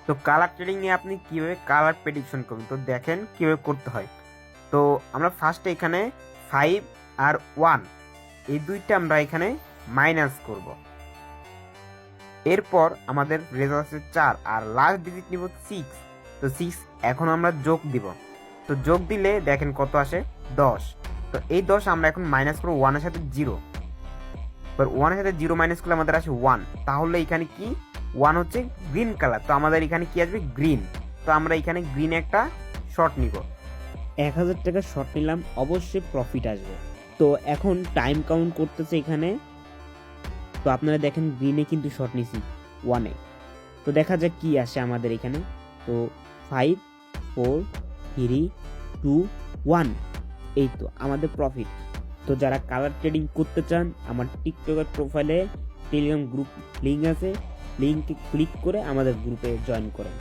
তো কালার ট্রেডিংয়ে আপনি কীভাবে কালার প্রেডিকশন করবেন, তো দেখেন কীভাবে করতে হয়। তো আমরা ফার্স্টে এখানে 5 আর 1 এই দুইটা আমরা এখানে মাইনাস করব। এরপর আমাদের রেজাল্ট আছে 4 আর লাস্ট ডিজিট নিব 6। তো 6 এখন আমরা যোগ দিব। তো যোগ দিলে দেখেন কত আসে, 10। তো এই 10 আমরা এখন মাইনাস করবো 1-এর সাথে 0। এবার 1-এর সাথে 0 মাইনাস করলে আমাদের আসে 1। তাহলে এখানে কি 1 হচ্ছে গ্রিন কালার, তো আমাদের এখানে কি আসবে গ্রিন। তো আমরা এখানে গ্রিন একটা শর্ট নিব। 1000 টাকা শর্ট নিলাম, অবশ্যই প্রফিট আসবে। তো এখন টাইম কাউন্ট করতেছে এখানে। তো আপনারা দেখেন গ্রিনে কিন্তু শর্ট নিছি 1-এ। তো দেখা যাক কি আসে আমাদের এখানে। তো 5 4 3 2 1, এই তো আমাদের প্রফিট। তো যারা কালার ট্রেডিং করতে চান, আমার টিকটকের প্রোফাইলে টেলিগ্রাম গ্রুপ লিঙ্ক আছে, লিঙ্কে ক্লিক করে আমাদের গ্রুপে জয়েন করেন।